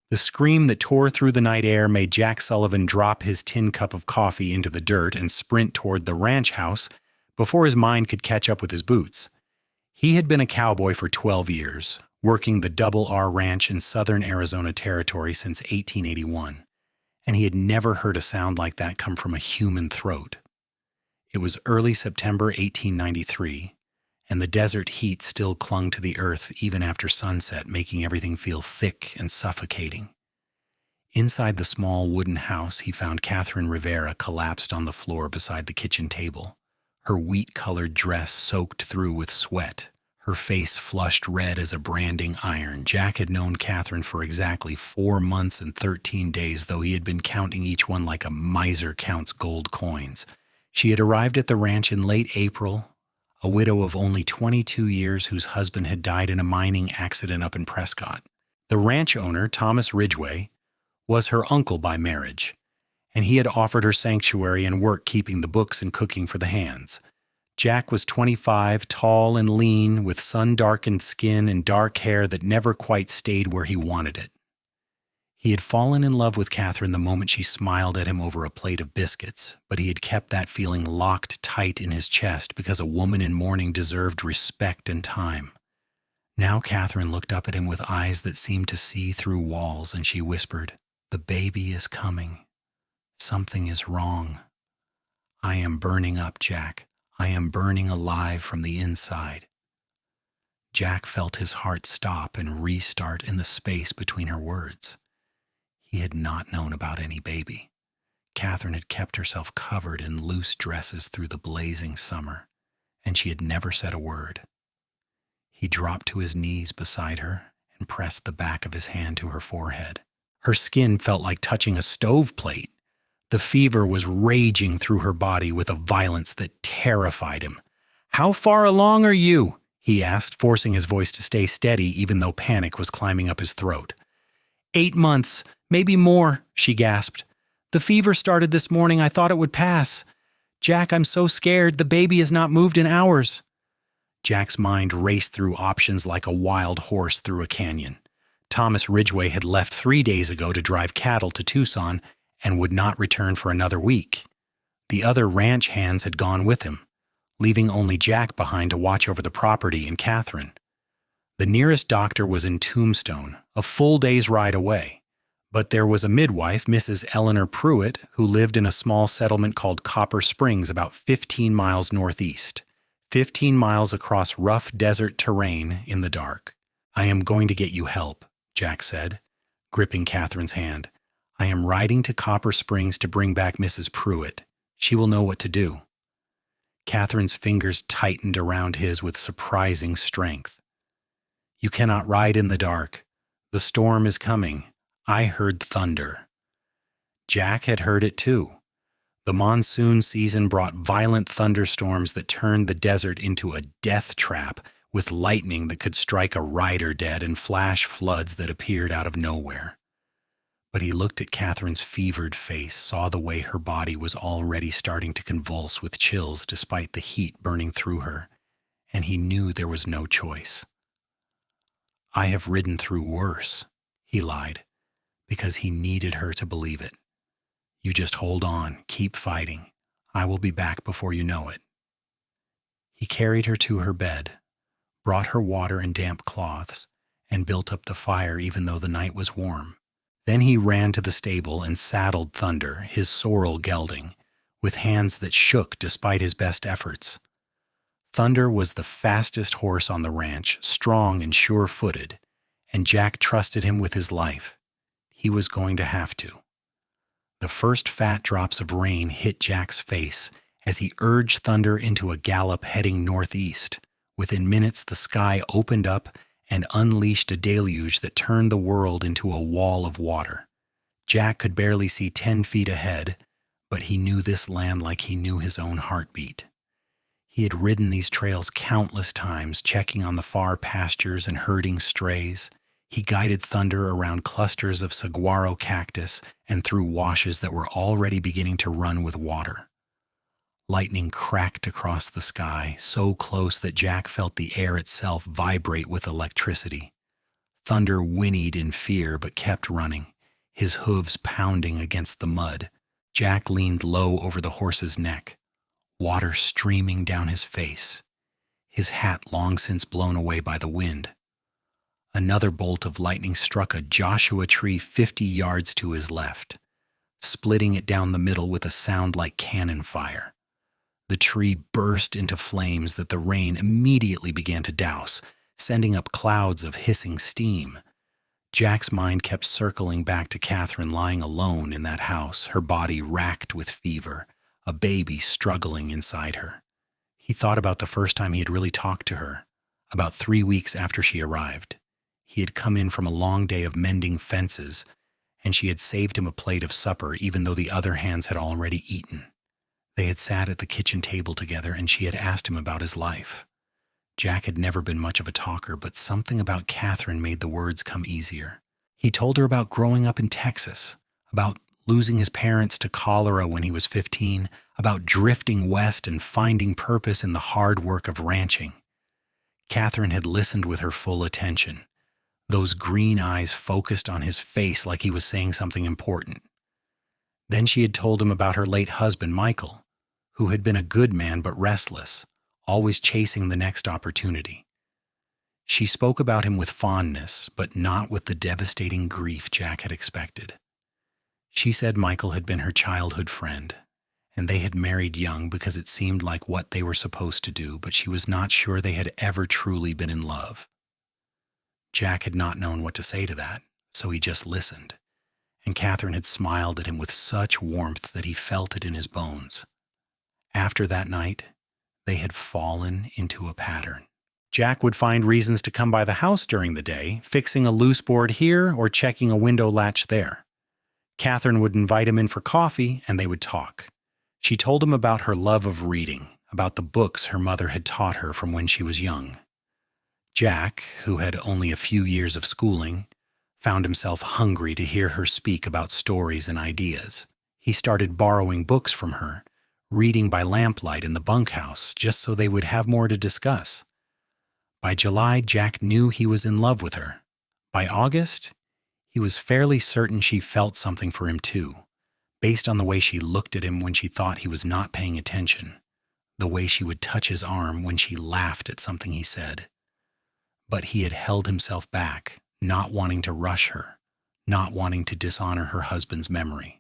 The scream that tore through the night air made Jack Sullivan drop his tin cup of coffee into the dirt and sprint toward the ranch house before his mind could catch up with his boots. He had been a cowboy for 12 years, working the Double R Ranch in southern Arizona Territory since 1881, and he had never heard a sound like that come from a human throat. It was early September 1893, and the desert heat still clung to the earth even after sunset, making everything feel thick and suffocating. Inside the small wooden house, he found Catherine Rivera collapsed on the floor beside the kitchen table, her wheat-colored dress soaked through with sweat, her face flushed red as a branding iron. Jack had known Catherine for exactly 4 months and 13 days, though he had been counting each one like a miser counts gold coins. She had arrived at the ranch in late April, a widow of only 22 years whose husband had died in a mining accident up in Prescott. The ranch owner, Thomas Ridgway, was her uncle by marriage, and he had offered her sanctuary and work keeping the books and cooking for the hands. Jack was 25, tall and lean, with sun-darkened skin and dark hair that never quite stayed where he wanted it. He had fallen in love with Catherine the moment she smiled at him over a plate of biscuits, but he had kept that feeling locked tight in his chest because a woman in mourning deserved respect and time. Now Catherine looked up at him with eyes that seemed to see through walls, and she whispered, "The baby is coming. Something is wrong. I am burning up, Jack. I am burning alive from the inside." Jack felt his heart stop and restart in the space between her words. He had not known about any baby. Catherine had kept herself covered in loose dresses through the blazing summer, and she had never said a word. He dropped to his knees beside her and pressed the back of his hand to her forehead. Her skin felt like touching a stoveplate. The fever was raging through her body with a violence that terrified him. "How far along are you?" he asked, forcing his voice to stay steady even though panic was climbing up his throat. 8 months, maybe more," she gasped. "The fever started this morning. I thought it would pass. Jack, I'm so scared. The baby has not moved in hours." Jack's mind raced through options like a wild horse through a canyon. Thomas Ridgway had left 3 days ago to drive cattle to Tucson and would not return for another week. The other ranch hands had gone with him, leaving only Jack behind to watch over the property and Catherine. The nearest doctor was in Tombstone, a full day's ride away. But there was a midwife, Mrs. Eleanor Pruitt, who lived in a small settlement called Copper Springs about 15 miles northeast, 15 miles across rough desert terrain in the dark. "I am going to get you help," Jack said, gripping Catherine's hand. "I am riding to Copper Springs to bring back Mrs. Pruitt. She will know what to do." Catherine's fingers tightened around his with surprising strength. "You cannot ride in the dark. The storm is coming. I heard thunder." Jack had heard it too. The monsoon season brought violent thunderstorms that turned the desert into a death trap, with lightning that could strike a rider dead and flash floods that appeared out of nowhere. But he looked at Catherine's fevered face, saw the way her body was already starting to convulse with chills despite the heat burning through her, and he knew there was no choice. "I have ridden through worse," he lied, because he needed her to believe it. "You just hold on, keep fighting. I will be back before you know it." He carried her to her bed, brought her water and damp cloths, and built up the fire even though the night was warm. Then he ran to the stable and saddled Thunder, his sorrel gelding, with hands that shook despite his best efforts. Thunder was the fastest horse on the ranch, strong and sure-footed, and Jack trusted him with his life. He was going to have to. The first fat drops of rain hit Jack's face as he urged Thunder into a gallop heading northeast. Within minutes, the sky opened up and unleashed a deluge that turned the world into a wall of water. Jack could barely see 10 feet ahead, but he knew this land like he knew his own heartbeat. He had ridden these trails countless times, checking on the far pastures and herding strays. He guided Thunder around clusters of saguaro cactus and through washes that were already beginning to run with water. Lightning cracked across the sky, so close that Jack felt the air itself vibrate with electricity. Thunder whinnied in fear but kept running, his hooves pounding against the mud. Jack leaned low over the horse's neck, water streaming down his face, his hat long since blown away by the wind. Another bolt of lightning struck a Joshua tree 50 yards to his left, splitting it down the middle with a sound like cannon fire. The tree burst into flames that the rain immediately began to douse, sending up clouds of hissing steam. Jack's mind kept circling back to Catherine lying alone in that house, her body racked with fever, a baby struggling inside her. He thought about the first time he had really talked to her, about 3 weeks after she arrived. He had come in from a long day of mending fences, and she had saved him a plate of supper even though the other hands had already eaten. They had sat at the kitchen table together, and she had asked him about his life. Jack had never been much of a talker, but something about Catherine made the words come easier. He told her about growing up in Texas, about losing his parents to cholera when he was 15, about drifting west and finding purpose in the hard work of ranching. Catherine had listened with her full attention, those green eyes focused on his face like he was saying something important. Then she had told him about her late husband, Michael, who had been a good man but restless, always chasing the next opportunity. She spoke about him with fondness, but not with the devastating grief Jack had expected. She said Michael had been her childhood friend, and they had married young because it seemed like what they were supposed to do, but she was not sure they had ever truly been in love. Jack had not known what to say to that, so he just listened, and Catherine had smiled at him with such warmth that he felt it in his bones. After that night, they had fallen into a pattern. Jack would find reasons to come by the house during the day, fixing a loose board here or checking a window latch there. Catherine would invite him in for coffee, and they would talk. She told him about her love of reading, about the books her mother had taught her from when she was young. Jack, who had only a few years of schooling, found himself hungry to hear her speak about stories and ideas. He started borrowing books from her, reading by lamplight in the bunkhouse, just so they would have more to discuss. By July, Jack knew he was in love with her. By August, he was fairly certain she felt something for him too, based on the way she looked at him when she thought he was not paying attention, the way she would touch his arm when she laughed at something he said. But he had held himself back, not wanting to rush her, not wanting to dishonor her husband's memory.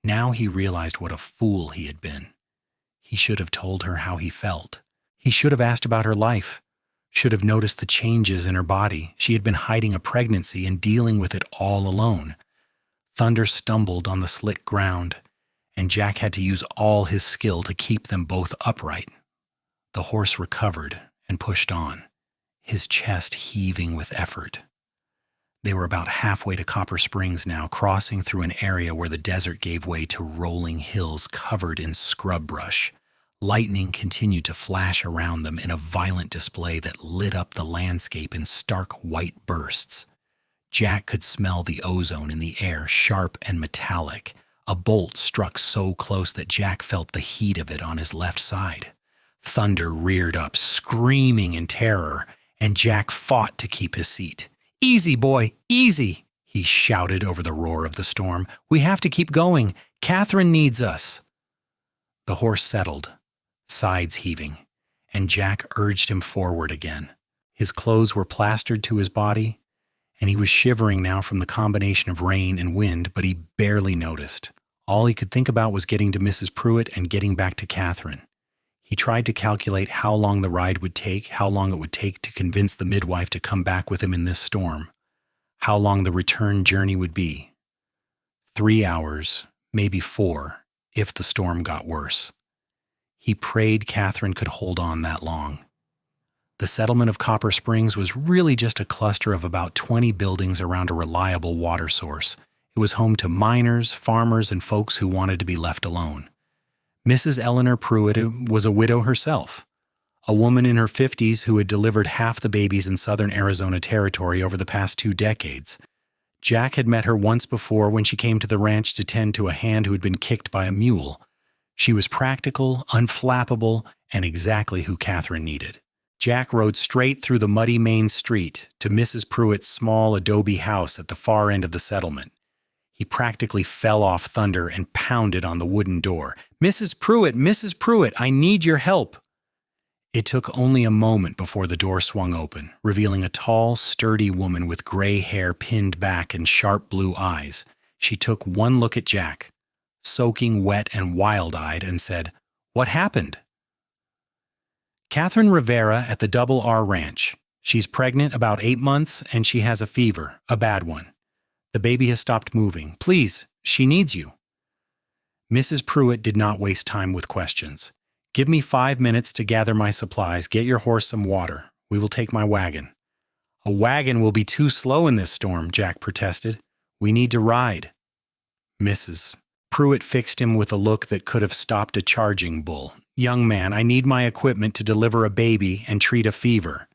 Now he realized what a fool he had been. He should have told her how he felt. He should have asked about her life, should have noticed the changes in her body. She had been hiding a pregnancy and dealing with it all alone. Thunder stumbled on the slick ground, and Jack had to use all his skill to keep them both upright. The horse recovered and pushed on, his chest heaving with effort. They were about halfway to Copper Springs now, crossing through an area where the desert gave way to rolling hills covered in scrub brush. Lightning continued to flash around them in a violent display that lit up the landscape in stark white bursts. Jack could smell the ozone in the air, sharp and metallic. A bolt struck so close that Jack felt the heat of it on his left side. Thunder reared up, screaming in terror, and Jack fought to keep his seat. "Easy, boy, easy," he shouted over the roar of the storm. "We have to keep going. Catherine needs us." The horse settled, sides heaving, and Jack urged him forward again. His clothes were plastered to his body, and he was shivering now from the combination of rain and wind, but he barely noticed. All he could think about was getting to Mrs. Pruitt and getting back to Catherine. He tried to calculate how long the ride would take, how long it would take to convince the midwife to come back with him in this storm, how long the return journey would be. 3 hours, maybe 4, if the storm got worse. He prayed Catherine could hold on that long. The settlement of Copper Springs was really just a cluster of about 20 buildings around a reliable water source. It was home to miners, farmers, and folks who wanted to be left alone. Mrs. Eleanor Pruitt was a widow herself, a woman in her 50s who had delivered half the babies in southern Arizona Territory over the past 2 decades. Jack had met her once before when she came to the ranch to tend to a hand who had been kicked by a mule. She was practical, unflappable, and exactly who Catherine needed. Jack rode straight through the muddy main street to Mrs. Pruitt's small adobe house at the far end of the settlement. He practically fell off Thunder and pounded on the wooden door. "Mrs. Pruitt, Mrs. Pruitt, I need your help." It took only a moment before the door swung open, revealing a tall, sturdy woman with gray hair pinned back and sharp blue eyes. She took one look at Jack, soaking wet and wild-eyed, and said, "What happened?" "Catherine Rivera at the Double R Ranch. She's pregnant about 8 months and she has a fever, a bad one. The baby has stopped moving. Please, she needs you." Mrs. Pruitt did not waste time with questions. "Give me 5 minutes to gather my supplies. Get your horse some water. We will take my wagon." "A wagon will be too slow in this storm," Jack protested. "We need to ride." Mrs. Pruitt fixed him with a look that could have stopped a charging bull. "Young man, I need my equipment to deliver a baby and treat a fever.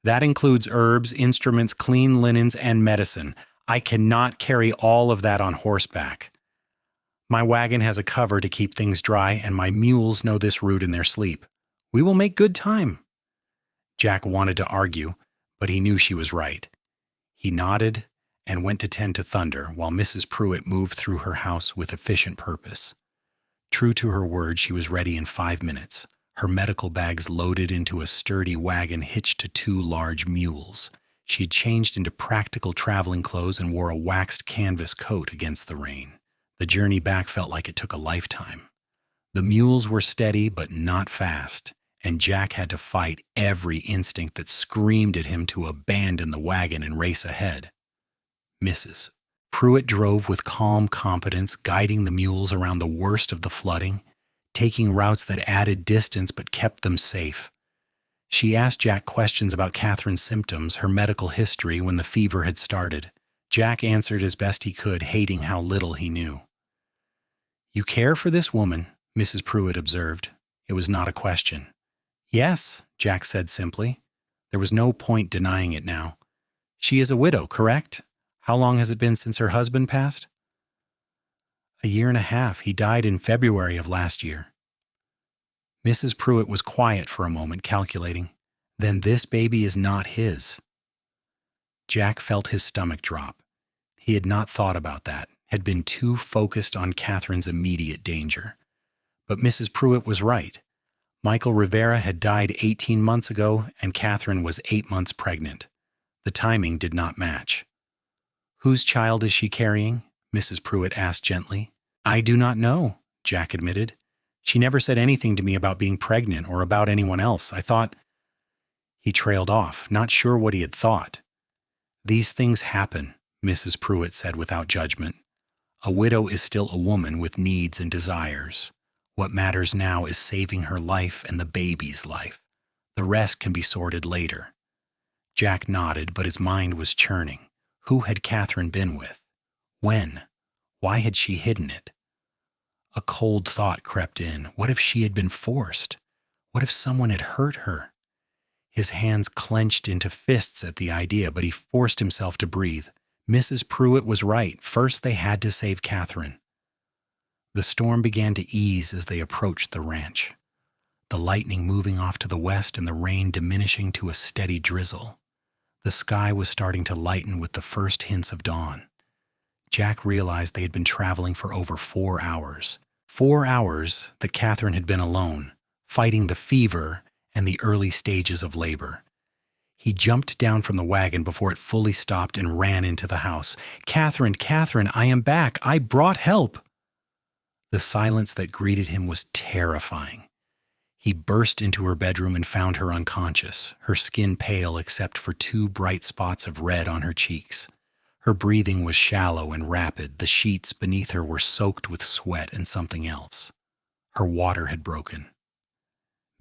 That includes herbs, instruments, clean linens, and medicine. I cannot carry all of that on horseback. My wagon has a cover to keep things dry, and my mules know this route in their sleep. We will make good time." Jack wanted to argue, but he knew she was right. He nodded and went to tend to Thunder, while Mrs. Pruitt moved through her house with efficient purpose. True to her word, she was ready in 5 minutes, her medical bags loaded into a sturdy wagon hitched to 2 large mules. She had changed into practical traveling clothes and wore a waxed canvas coat against the rain. The journey back felt like it took a lifetime. The mules were steady but not fast, and Jack had to fight every instinct that screamed at him to abandon the wagon and race ahead. Mrs. Pruitt drove with calm competence, guiding the mules around the worst of the flooding, taking routes that added distance but kept them safe. She asked Jack questions about Catherine's symptoms, her medical history when the fever had started. Jack answered as best he could, hating how little he knew. "You care for this woman," Mrs. Pruitt observed. It was not a question. "Yes," Jack said simply. There was no point denying it now. "She is a widow, correct? How long has it been since her husband passed?" "A year and a half. He died in February of last year." Mrs. Pruitt was quiet for a moment, calculating. "Then this baby is not his." Jack felt his stomach drop. He had not thought about that, had been too focused on Catherine's immediate danger. But Mrs. Pruitt was right. Michael Rivera had died 18 months ago, and Catherine was 8 months pregnant. The timing did not match. "Whose child is she carrying?" Mrs. Pruitt asked gently. "I do not know," Jack admitted. "She never said anything to me about being pregnant or about anyone else. I thought—" He trailed off, not sure what he had thought. "These things happen," Mrs. Pruitt said without judgment. "A widow is still a woman with needs and desires. What matters now is saving her life and the baby's life. The rest can be sorted later." Jack nodded, but his mind was churning. Who had Catherine been with? When? Why had she hidden it? A cold thought crept in. What if she had been forced? What if someone had hurt her? His hands clenched into fists at the idea, but he forced himself to breathe. Mrs. Pruitt was right. First, they had to save Catherine. The storm began to ease as they approached the ranch, the lightning moving off to the west and the rain diminishing to a steady drizzle. The sky was starting to lighten with the first hints of dawn. Jack realized they had been traveling for over 4 hours. 4 hours that Catherine had been alone, fighting the fever and the early stages of labor. He jumped down from the wagon before it fully stopped and ran into the house. "Catherine, Catherine, I am back. I brought help." The silence that greeted him was terrifying. He burst into her bedroom and found her unconscious, her skin pale except for 2 bright spots of red on her cheeks. Her breathing was shallow and rapid. The sheets beneath her were soaked with sweat and something else. Her water had broken.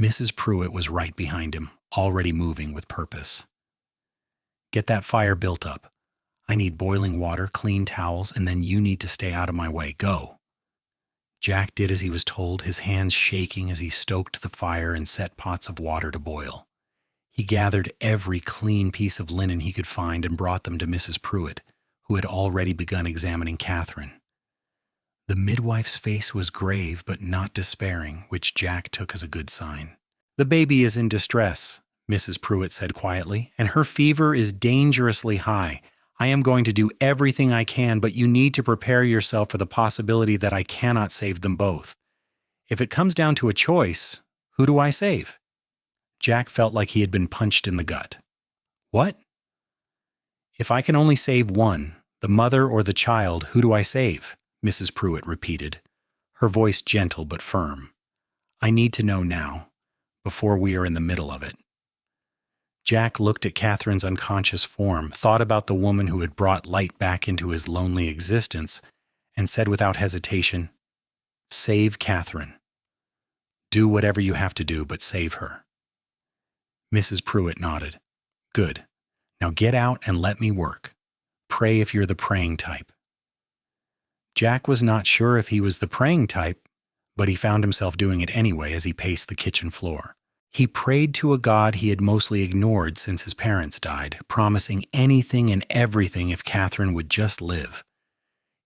Mrs. Pruitt was right behind him, already moving with purpose. "Get that fire built up. I need boiling water, clean towels, and then you need to stay out of my way. Go." Jack did as he was told, his hands shaking as he stoked the fire and set pots of water to boil. He gathered every clean piece of linen he could find and brought them to Mrs. Pruitt, who had already begun examining Catherine. The midwife's face was grave but not despairing, which Jack took as a good sign. "The baby is in distress," Mrs. Pruitt said quietly, "and her fever is dangerously high. I am going to do everything I can, but you need to prepare yourself for the possibility that I cannot save them both. If it comes down to a choice, who do I save?" Jack felt like he had been punched in the gut. "What?" "If I can only save one, the mother or the child, who do I save?" Mrs. Pruitt repeated, her voice gentle but firm. "I need to know now, before we are in the middle of it." Jack looked at Catherine's unconscious form, thought about the woman who had brought light back into his lonely existence, and said without hesitation, "Save Catherine. Do whatever you have to do, but save her." Mrs. Pruitt nodded. "Good. Now get out and let me work. Pray if you're the praying type." Jack was not sure if he was the praying type, but he found himself doing it anyway as he paced the kitchen floor. He prayed to a God he had mostly ignored since his parents died, promising anything and everything if Catherine would just live.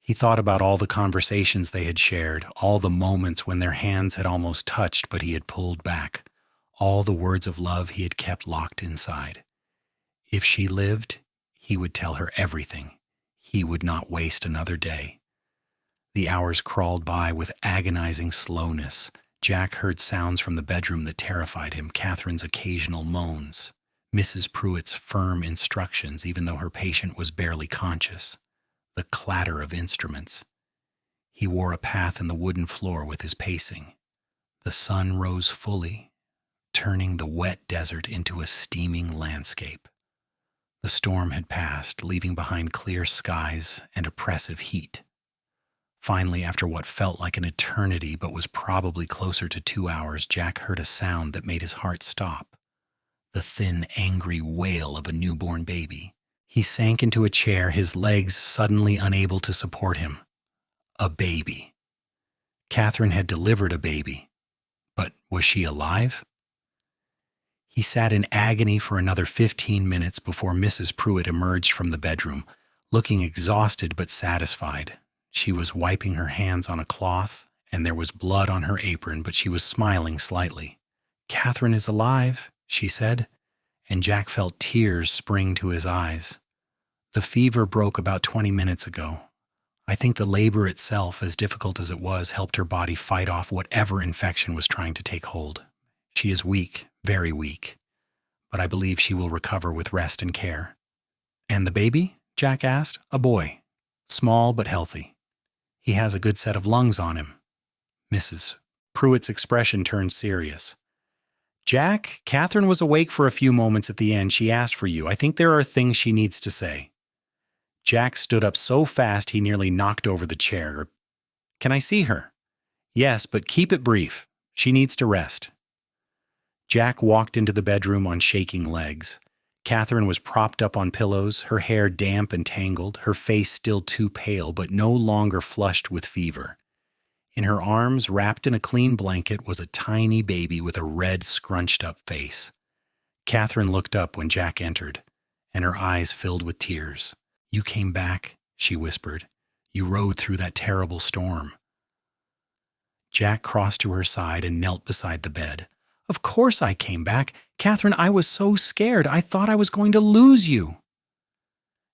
He thought about all the conversations they had shared, all the moments when their hands had almost touched but he had pulled back, all the words of love he had kept locked inside. If she lived, he would tell her everything. He would not waste another day. The hours crawled by with agonizing slowness. Jack heard sounds from the bedroom that terrified him, Catherine's occasional moans, Mrs. Pruitt's firm instructions even though her patient was barely conscious, the clatter of instruments. He wore a path in the wooden floor with his pacing. The sun rose fully, turning the wet desert into a steaming landscape. The storm had passed, leaving behind clear skies and oppressive heat. Finally, after what felt like an eternity but was probably closer to 2 hours, Jack heard a sound that made his heart stop. The thin, angry wail of a newborn baby. He sank into a chair, his legs suddenly unable to support him. A baby. Catherine had delivered a baby. But was she alive? He sat in agony for another 15 minutes before Mrs. Pruitt emerged from the bedroom, looking exhausted but satisfied. She was wiping her hands on a cloth, and there was blood on her apron, but she was smiling slightly. "Catherine is alive," she said, and Jack felt tears spring to his eyes. "The fever broke about 20 minutes ago. I think the labor itself, as difficult as it was, helped her body fight off whatever infection was trying to take hold. She is weak, very weak, but I believe she will recover with rest and care." "And the baby?" Jack asked. "A boy, small but healthy. He has a good set of lungs on him." Mrs. Pruitt's expression turned serious. "Jack, Catherine was awake for a few moments at the end. She asked for you. I think there are things she needs to say." Jack stood up so fast he nearly knocked over the chair. "Can I see her?" "Yes, but keep it brief. She needs to rest." Jack walked into the bedroom on shaking legs. Catherine was propped up on pillows, her hair damp and tangled, her face still too pale but no longer flushed with fever. In her arms, wrapped in a clean blanket, was a tiny baby with a red, scrunched-up face. Catherine looked up when Jack entered, and her eyes filled with tears. "You came back," she whispered. "You rode through that terrible storm." Jack crossed to her side and knelt beside the bed. "Of course I came back. Catherine, I was so scared. I thought I was going to lose you."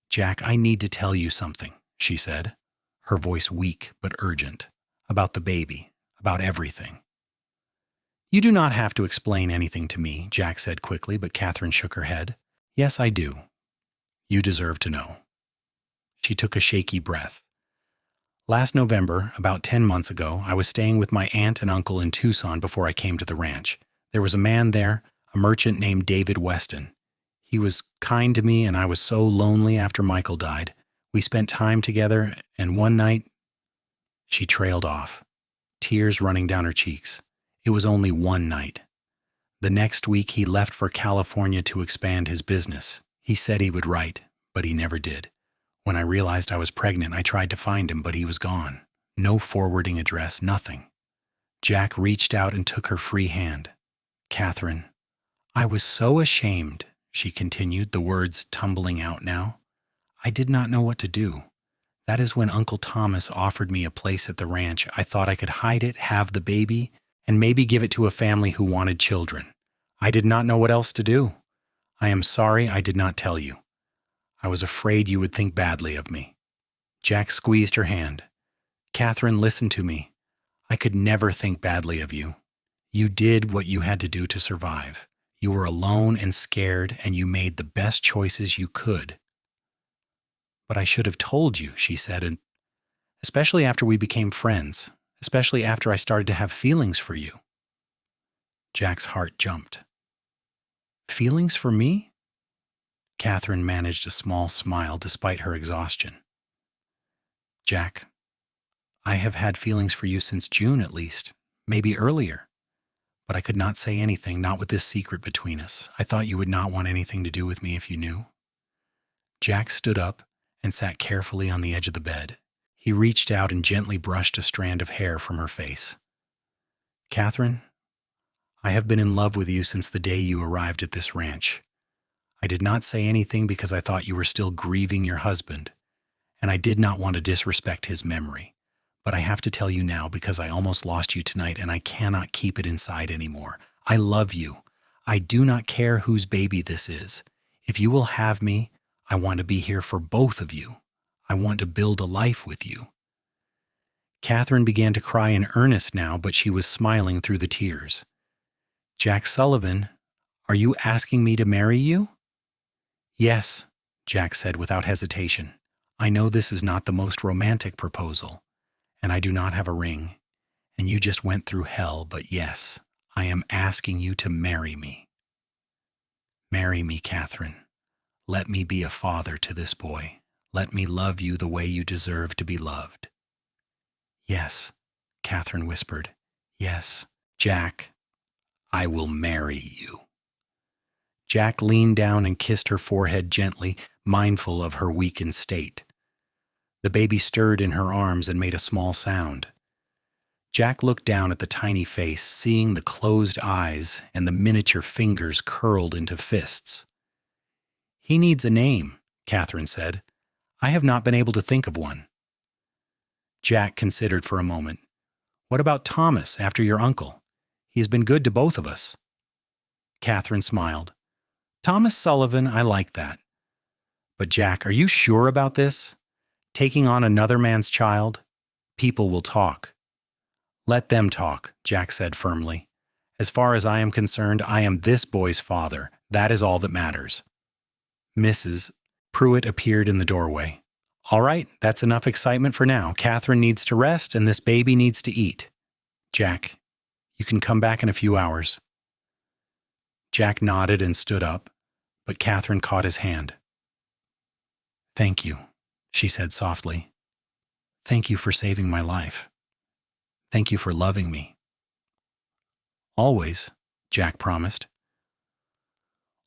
"Jack, I need to tell you something," she said, her voice weak but urgent, "about the baby, about everything." "You do not have to explain anything to me," Jack said quickly, but Catherine shook her head. "Yes, I do. You deserve to know." She took a shaky breath. "Last November, about 10 months ago, I was staying with my aunt and uncle in Tucson before I came to the ranch. There was a man there, a merchant named David Weston. He was kind to me, and I was so lonely after Michael died. We spent time together, and one night—" She trailed off, tears running down her cheeks. It was only one night. The next week he left for California to expand his business. He said he would write, but he never did. When I realized I was pregnant, I tried to find him, but he was gone. No forwarding address, nothing. Jack reached out and took her free hand. "Catherine, I was so ashamed," she continued, the words tumbling out now. "I did not know what to do. That is when Uncle Thomas offered me a place at the ranch. I thought I could hide it, have the baby, and maybe give it to a family who wanted children. I did not know what else to do." I am sorry I did not tell you. I was afraid you would think badly of me." Jack squeezed her hand. "Catherine, listen to me. I could never think badly of you. You did what you had to do to survive. You were alone and scared, and you made the best choices you could." "But I should have told you," she said, "and especially after we became friends, especially after I started to have feelings for you." Jack's heart jumped. "Feelings for me?" Catherine managed a small smile despite her exhaustion. "Jack, I have had feelings for you since June at least, maybe earlier. But I could not say anything, not with this secret between us. I thought you would not want anything to do with me if you knew." Jack stood up and sat carefully on the edge of the bed. He reached out and gently brushed a strand of hair from her face. "Catherine, I have been in love with you since the day you arrived at this ranch. I did not say anything because I thought you were still grieving your husband, and I did not want to disrespect his memory. But I have to tell you now because I almost lost you tonight and I cannot keep it inside anymore. I love you. I do not care whose baby this is. If you will have me, I want to be here for both of you. I want to build a life with you." Catherine began to cry in earnest now, but she was smiling through the tears. "Jack Sullivan, are you asking me to marry you?" "Yes," Jack said without hesitation. "I know this is not the most romantic proposal, and I do not have a ring, and you just went through hell, but yes, I am asking you to marry me. Marry me, Catherine. Let me be a father to this boy. Let me love you the way you deserve to be loved." "Yes," Catherine whispered. "Yes, Jack, I will marry you." Jack leaned down and kissed her forehead gently, mindful of her weakened state. The baby stirred in her arms and made a small sound. Jack looked down at the tiny face, seeing the closed eyes and the miniature fingers curled into fists. "He needs a name," Catherine said. "I have not been able to think of one." Jack considered for a moment. "What about Thomas, after your uncle? He has been good to both of us." Catherine smiled. "Thomas Sullivan, I like that. But Jack, are you sure about this? Taking on another man's child? People will talk." "Let them talk," Jack said firmly. "As far as I am concerned, I am this boy's father. That is all that matters." Mrs. Pruitt appeared in the doorway. "All right, that's enough excitement for now. Catherine needs to rest, and this baby needs to eat. Jack, you can come back in a few hours." Jack nodded and stood up, but Catherine caught his hand. "Thank you," she said softly. "Thank you for saving my life. Thank you for loving me." "Always," Jack promised.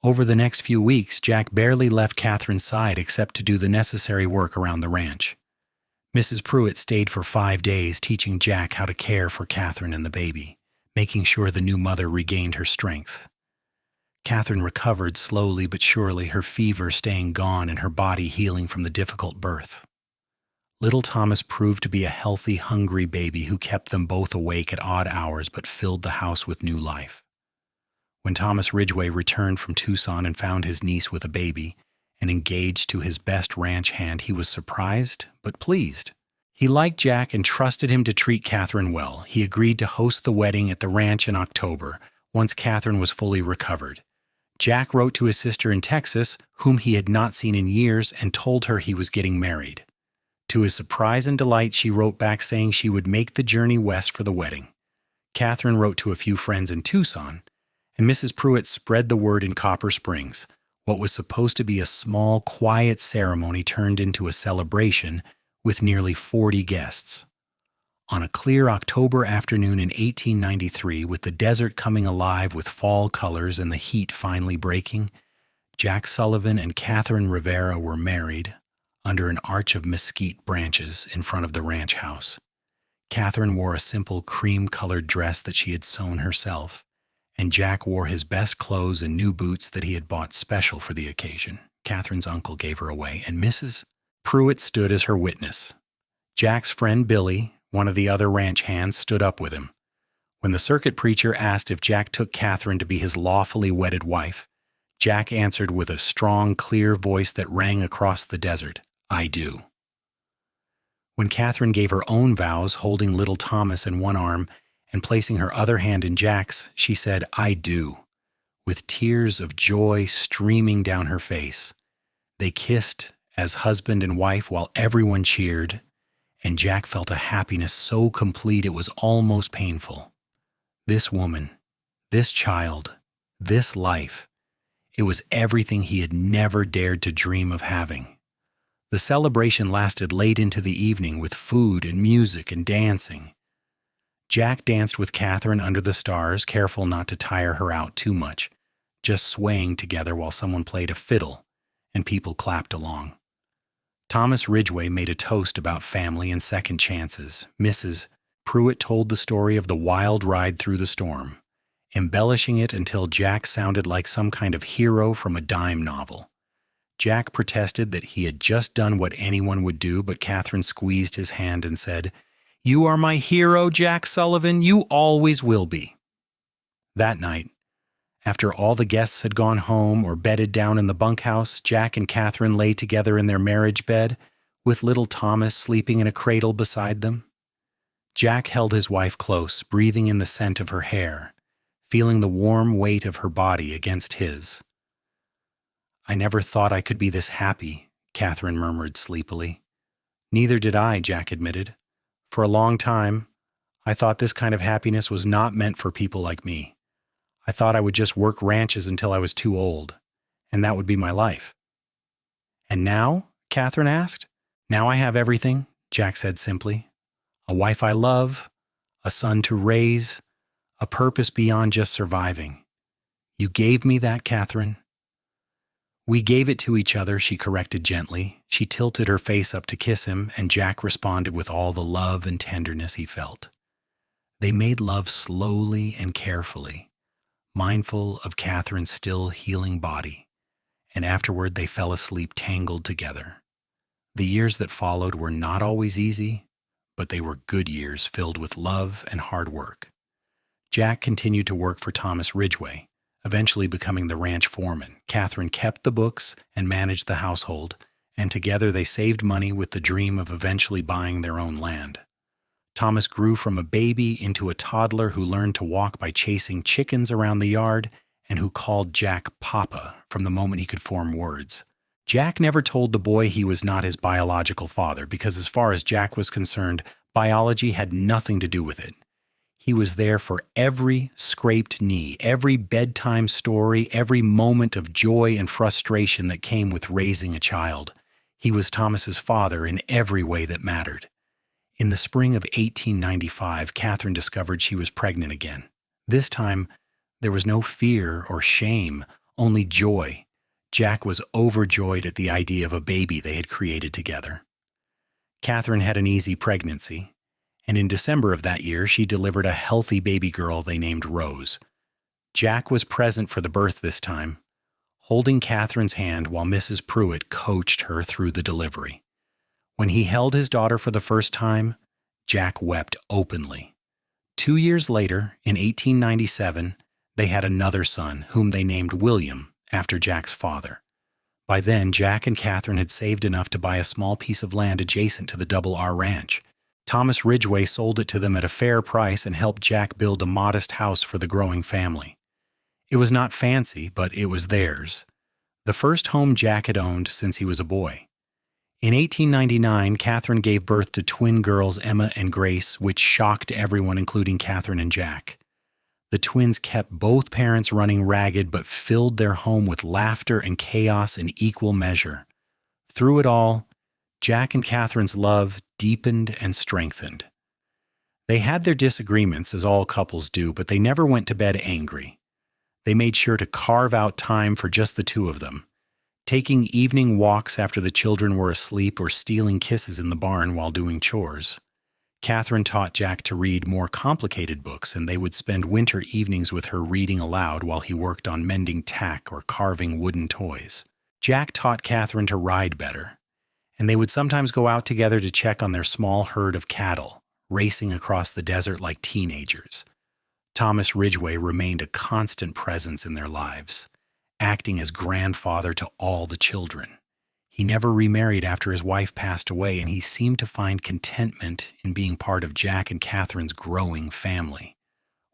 Over the next few weeks, Jack barely left Catherine's side except to do the necessary work around the ranch. Mrs. Pruitt stayed for 5 days teaching Jack how to care for Catherine and the baby, making sure the new mother regained her strength. Catherine recovered slowly but surely, her fever staying gone and her body healing from the difficult birth. Little Thomas proved to be a healthy, hungry baby who kept them both awake at odd hours but filled the house with new life. When Thomas Ridgway returned from Tucson and found his niece with a baby and engaged to his best ranch hand, he was surprised but pleased. He liked Jack and trusted him to treat Catherine well. He agreed to host the wedding at the ranch in October, once Catherine was fully recovered. Jack wrote to his sister in Texas, whom he had not seen in years, and told her he was getting married. To his surprise and delight, she wrote back saying she would make the journey west for the wedding. Catherine wrote to a few friends in Tucson, and Mrs. Pruitt spread the word in Copper Springs. What was supposed to be a small, quiet ceremony turned into a celebration with nearly 40 guests. On a clear October afternoon in 1893, with the desert coming alive with fall colors and the heat finally breaking, Jack Sullivan and Catherine Rivera were married under an arch of mesquite branches in front of the ranch house. Catherine wore a simple cream-colored dress that she had sewn herself, and Jack wore his best clothes and new boots that he had bought special for the occasion. Catherine's uncle gave her away, and Mrs. Pruitt stood as her witness. Jack's friend Billy, one of the other ranch hands, stood up with him. When the circuit preacher asked if Jack took Catherine to be his lawfully wedded wife, Jack answered with a strong, clear voice that rang across the desert, "I do." When Catherine gave her own vows, holding little Thomas in one arm and placing her other hand in Jack's, she said, "I do," with tears of joy streaming down her face. They kissed as husband and wife while everyone cheered, and Jack felt a happiness so complete it was almost painful. This woman, this child, this life, it was everything he had never dared to dream of having. The celebration lasted late into the evening with food and music and dancing. Jack danced with Catherine under the stars, careful not to tire her out too much, just swaying together while someone played a fiddle and people clapped along. Thomas Ridgway made a toast about family and second chances. Mrs. Pruitt told the story of the wild ride through the storm, embellishing it until Jack sounded like some kind of hero from a dime novel. Jack protested that he had just done what anyone would do, but Catherine squeezed his hand and said, "You are my hero, Jack Sullivan. You always will be." That night, after all the guests had gone home or bedded down in the bunkhouse, Jack and Catherine lay together in their marriage bed, with little Thomas sleeping in a cradle beside them. Jack held his wife close, breathing in the scent of her hair, feeling the warm weight of her body against his. "I never thought I could be this happy," Catherine murmured sleepily. "Neither did I," Jack admitted. "For a long time, I thought this kind of happiness was not meant for people like me. I thought I would just work ranches until I was too old, and that would be my life." "And now?" Catherine asked. "Now I have everything," Jack said simply. "A wife I love, a son to raise, a purpose beyond just surviving. You gave me that, Catherine." "We gave it to each other," she corrected gently. She tilted her face up to kiss him, and Jack responded with all the love and tenderness he felt. They made love slowly and carefully, mindful of Catherine's still healing body, and afterward they fell asleep tangled together. The years that followed were not always easy, but they were good years filled with love and hard work. Jack continued to work for Thomas Ridgway, eventually becoming the ranch foreman. Catherine kept the books and managed the household, and together they saved money with the dream of eventually buying their own land. Thomas grew from a baby into a toddler who learned to walk by chasing chickens around the yard and who called Jack Papa from the moment he could form words. Jack never told the boy he was not his biological father because, as far as Jack was concerned, biology had nothing to do with it. He was there for every scraped knee, every bedtime story, every moment of joy and frustration that came with raising a child. He was Thomas's father in every way that mattered. In the spring of 1895, Catherine discovered she was pregnant again. This time, there was no fear or shame, only joy. Jack was overjoyed at the idea of a baby they had created together. Catherine had an easy pregnancy, and in December of that year, she delivered a healthy baby girl they named Rose. Jack was present for the birth this time, holding Catherine's hand while Mrs. Pruitt coached her through the delivery. When he held his daughter for the first time, Jack wept openly. 2 years later, in 1897, they had another son, whom they named William, after Jack's father. By then, Jack and Catherine had saved enough to buy a small piece of land adjacent to the Double R Ranch. Thomas Ridgway sold it to them at a fair price and helped Jack build a modest house for the growing family. It was not fancy, but it was theirs, the first home Jack had owned since he was a boy. In 1899, Catherine gave birth to twin girls Emma and Grace, which shocked everyone, including Catherine and Jack. The twins kept both parents running ragged but filled their home with laughter and chaos in equal measure. Through it all, Jack and Catherine's love deepened and strengthened. They had their disagreements, as all couples do, but they never went to bed angry. They made sure to carve out time for just the two of them, taking evening walks after the children were asleep or stealing kisses in the barn while doing chores. Catherine taught Jack to read more complicated books, and they would spend winter evenings with her reading aloud while he worked on mending tack or carving wooden toys. Jack taught Catherine to ride better, and they would sometimes go out together to check on their small herd of cattle, racing across the desert like teenagers. Thomas Ridgway remained a constant presence in their lives, acting as grandfather to all the children. He never remarried after his wife passed away, and he seemed to find contentment in being part of Jack and Catherine's growing family.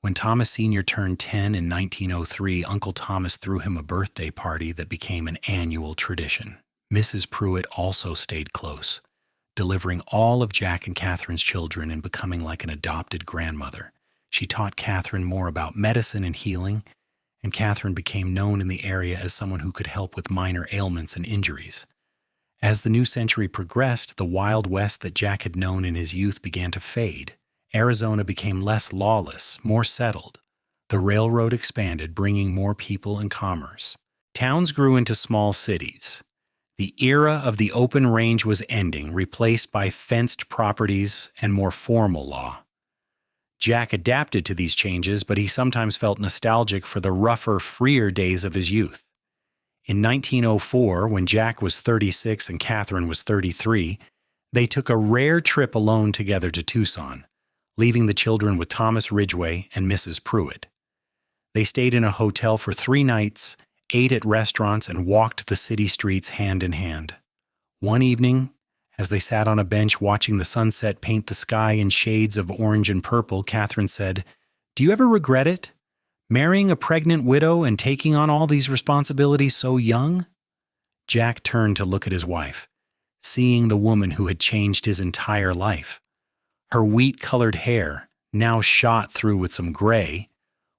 When Thomas Sr. turned 10 in 1903, Uncle Thomas threw him a birthday party that became an annual tradition. Mrs. Pruitt also stayed close, delivering all of Jack and Catherine's children and becoming like an adopted grandmother. She taught Catherine more about medicine and healing, and Catherine became known in the area as someone who could help with minor ailments and injuries. As the new century progressed, the Wild West that Jack had known in his youth began to fade. Arizona became less lawless, more settled. The railroad expanded, bringing more people and commerce. Towns grew into small cities. The era of the open range was ending, replaced by fenced properties and more formal law. Jack adapted to these changes, but he sometimes felt nostalgic for the rougher, freer days of his youth. In 1904, when Jack was 36 and Catherine was 33, they took a rare trip alone together to Tucson, leaving the children with Thomas Ridgway and Mrs. Pruitt. They stayed in a hotel for 3 nights, ate at restaurants, and walked the city streets hand in hand. One evening, as they sat on a bench watching the sunset paint the sky in shades of orange and purple, Catherine said, "Do you ever regret it? Marrying a pregnant widow and taking on all these responsibilities so young?" Jack turned to look at his wife, seeing the woman who had changed his entire life. Her wheat-colored hair, now shot through with some gray,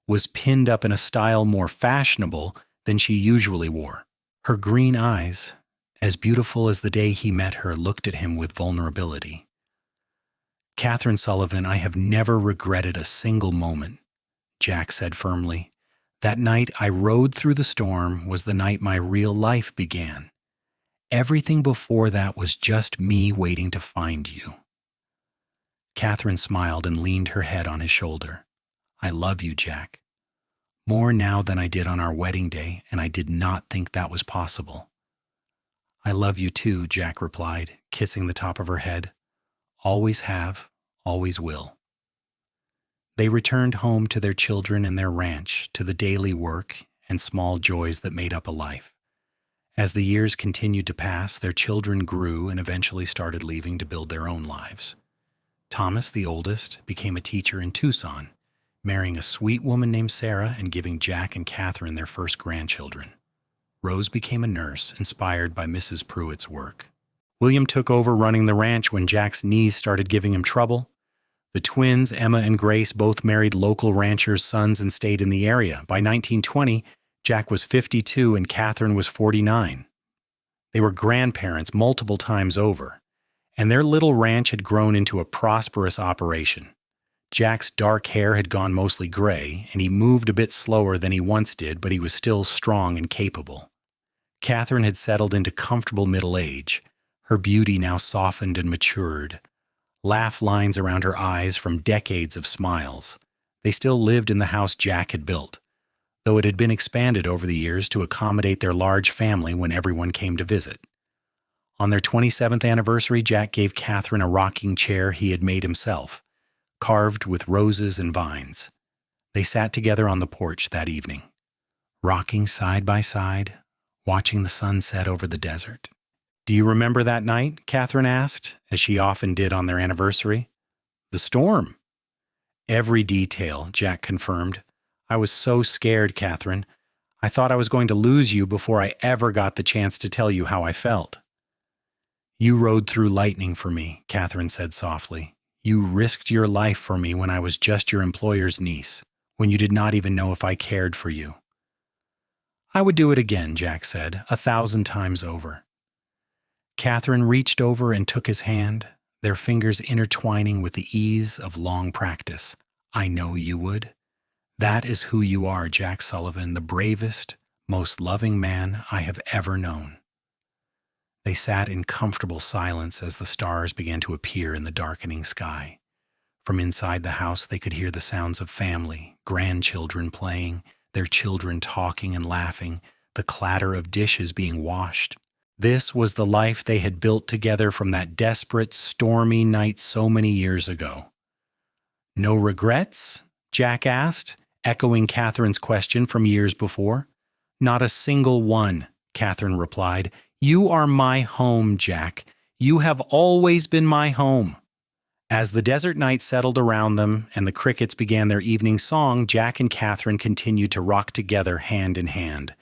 was pinned up in a style more fashionable than she usually wore. Her green eyes, as beautiful as the day he met her, looked at him with vulnerability. "Catherine Sullivan, I have never regretted a single moment," Jack said firmly. "That night I rode through the storm was the night my real life began. Everything before that was just me waiting to find you." Catherine smiled and leaned her head on his shoulder. "I love you, Jack. More now than I did on our wedding day, and I did not think that was possible." "I love you too," Jack replied, kissing the top of her head. "Always have, always will." They returned home to their children and their ranch, to the daily work and small joys that made up a life. As the years continued to pass, their children grew and eventually started leaving to build their own lives. Thomas, the oldest, became a teacher in Tucson, marrying a sweet woman named Sarah and giving Jack and Catherine their first grandchildren. Rose became a nurse, inspired by Mrs. Pruitt's work. William took over running the ranch when Jack's knees started giving him trouble. The twins, Emma and Grace, both married local ranchers' sons and stayed in the area. By 1920, Jack was 52 and Catherine was 49. They were grandparents multiple times over, and their little ranch had grown into a prosperous operation. Jack's dark hair had gone mostly gray, and he moved a bit slower than he once did, but he was still strong and capable. Catherine had settled into comfortable middle age, her beauty now softened and matured, laugh lines around her eyes from decades of smiles. They still lived in the house Jack had built, though it had been expanded over the years to accommodate their large family when everyone came to visit. On their 27th anniversary, Jack gave Catherine a rocking chair he had made himself, carved with roses and vines. They sat together on the porch that evening, rocking side by side, watching the sun set over the desert. "Do you remember that night?" Catherine asked, as she often did on their anniversary. "The storm." "Every detail," Jack confirmed. "I was so scared, Catherine. I thought I was going to lose you before I ever got the chance to tell you how I felt." "You rode through lightning for me," Catherine said softly. "You risked your life for me when I was just your employer's niece, when you did not even know if I cared for you." "I would do it again," Jack said, 1,000 times over. Catherine reached over and took his hand, their fingers intertwining with the ease of long practice. "I know you would. That is who you are, Jack Sullivan, the bravest, most loving man I have ever known." They sat in comfortable silence as the stars began to appear in the darkening sky. From inside the house, they could hear the sounds of family, grandchildren playing, their children talking and laughing, the clatter of dishes being washed. This was the life they had built together from that desperate, stormy night so many years ago. "No regrets?" Jack asked, echoing Catherine's question from years before. Not a single one, Catherine replied. You are my home, Jack. You have always been my home. As the desert night settled around them and the crickets began their evening song, Jack and Catherine continued to rock together hand in hand.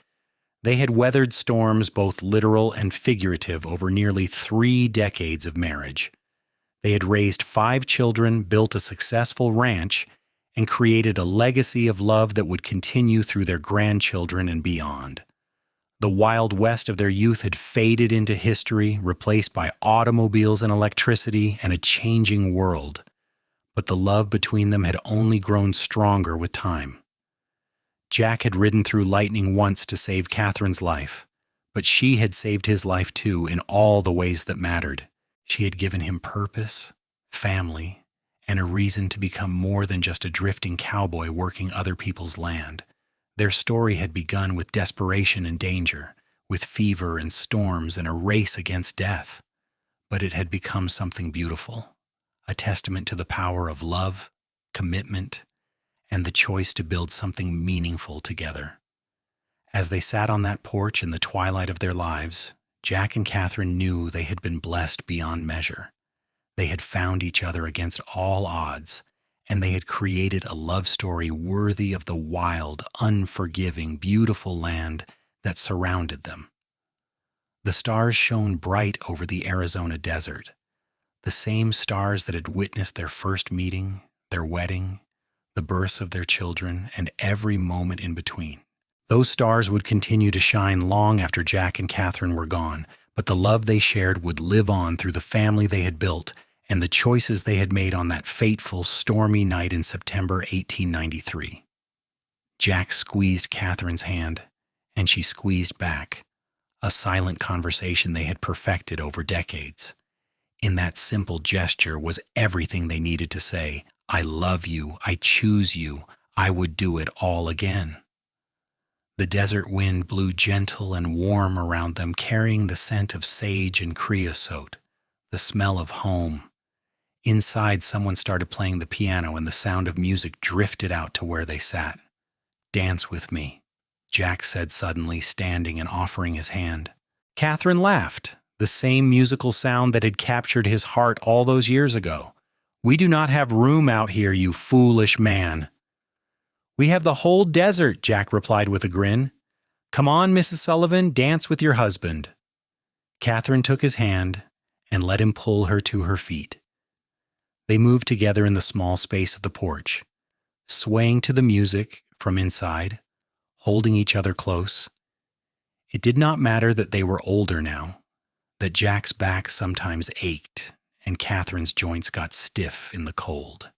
They had weathered storms, both literal and figurative, over nearly 3 decades of marriage. They had raised 5 children, built a successful ranch, and created a legacy of love that would continue through their grandchildren and beyond. The Wild West of their youth had faded into history, replaced by automobiles and electricity and a changing world. But the love between them had only grown stronger with time. Jack had ridden through lightning once to save Catherine's life, but she had saved his life too in all the ways that mattered. She had given him purpose, family, and a reason to become more than just a drifting cowboy working other people's land. Their story had begun with desperation and danger, with fever and storms and a race against death. But it had become something beautiful, a testament to the power of love, commitment, and the choice to build something meaningful together. As they sat on that porch in the twilight of their lives, Jack and Catherine knew they had been blessed beyond measure. They had found each other against all odds, and they had created a love story worthy of the wild, unforgiving, beautiful land that surrounded them. The stars shone bright over the Arizona desert, the same stars that had witnessed their first meeting, their wedding, the births of their children, and every moment in between. Those stars would continue to shine long after Jack and Catherine were gone, but the love they shared would live on through the family they had built and the choices they had made on that fateful, stormy night in September 1893. Jack squeezed Catherine's hand, and she squeezed back, a silent conversation they had perfected over decades. In that simple gesture was everything they needed to say. I love you, I choose you, I would do it all again. The desert wind blew gentle and warm around them, carrying the scent of sage and creosote, the smell of home. Inside, someone started playing the piano and the sound of music drifted out to where they sat. Dance with me, Jack said suddenly, standing and offering his hand. Catherine laughed, the same musical sound that had captured his heart all those years ago. We do not have room out here, you foolish man. We have the whole desert, Jack replied with a grin. Come on, Mrs. Sullivan, dance with your husband. Catherine took his hand and let him pull her to her feet. They moved together in the small space of the porch, swaying to the music from inside, holding each other close. It did not matter that they were older now, that Jack's back sometimes ached and Catherine's joints got stiff in the cold.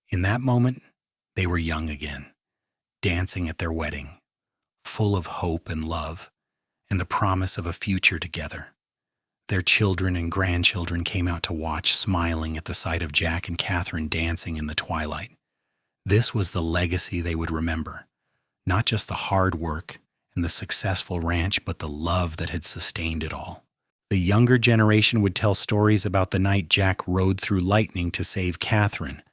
In that moment, they were young again, dancing at their wedding, full of hope and love and the promise of a future together. Their children and grandchildren came out to watch, smiling at the sight of Jack and Catherine dancing in the twilight. This was the legacy they would remember, not just the hard work and the successful ranch, but the love that had sustained it all. The younger generation would tell stories about the night Jack rode through lightning to save Catherine,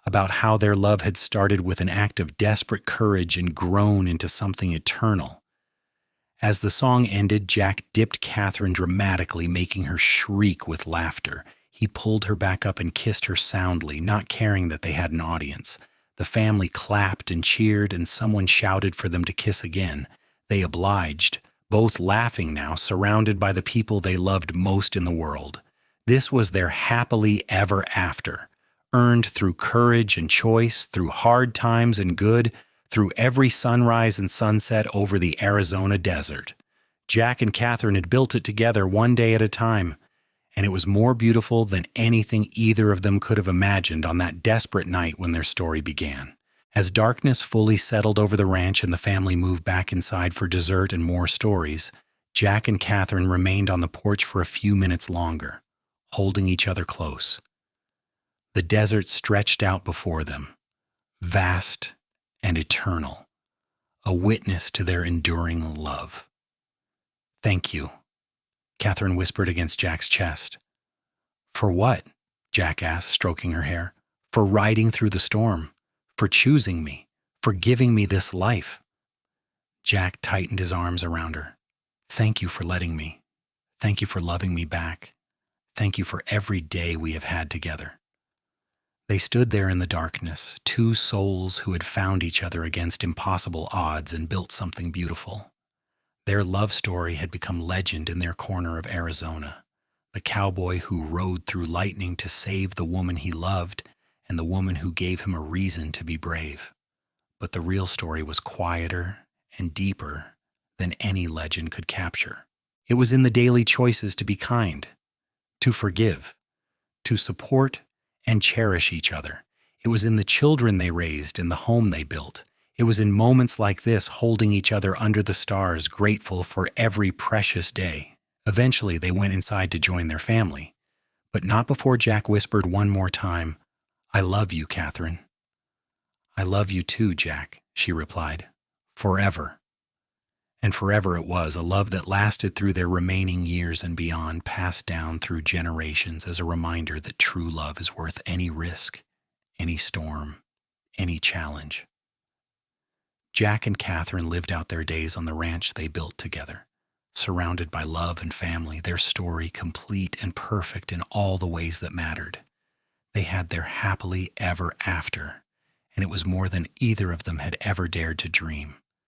about how their love had started with an act of desperate courage and grown into something eternal. As the song ended, Jack dipped Catherine dramatically, making her shriek with laughter. He pulled her back up and kissed her soundly, not caring that they had an audience. The family clapped and cheered, and someone shouted for them to kiss again. They obliged, both laughing now, surrounded by the people they loved most in the world. This was their happily ever after, earned through courage and choice, through hard times and good, through every sunrise and sunset over the Arizona desert. Jack and Catherine had built it together one day at a time, and it was more beautiful than anything either of them could have imagined on that desperate night when their story began. As darkness fully settled over the ranch and the family moved back inside for dessert and more stories, Jack and Catherine remained on the porch for a few minutes longer, holding each other close. The desert stretched out before them, vast and eternal, a witness to their enduring love. Thank you, Catherine whispered against Jack's chest. For what? Jack asked, stroking her hair. For riding through the storm, for choosing me, for giving me this life. Jack tightened his arms around her. "Thank you for letting me. Thank you for loving me back. Thank you for every day we have had together." They stood there in the darkness, two souls who had found each other against impossible odds and built something beautiful. Their love story had become legend in their corner of Arizona. The cowboy who rode through lightning to save the woman he loved, and the woman who gave him a reason to be brave. But the real story was quieter and deeper than any legend could capture. It was in the daily choices to be kind, to forgive, to support and cherish each other. It was in the children they raised and the home they built. It was in moments like this, holding each other under the stars, grateful for every precious day. Eventually, they went inside to join their family, but not before Jack whispered one more time, "I love you, Catherine." "I love you too, Jack," she replied. "Forever." And forever it was, a love that lasted through their remaining years and beyond, passed down through generations as a reminder that true love is worth any risk, any storm, any challenge. Jack and Catherine lived out their days on the ranch they built together, surrounded by love and family, their story complete and perfect in all the ways that mattered. They had their happily ever after, and it was more than either of them had ever dared to dream.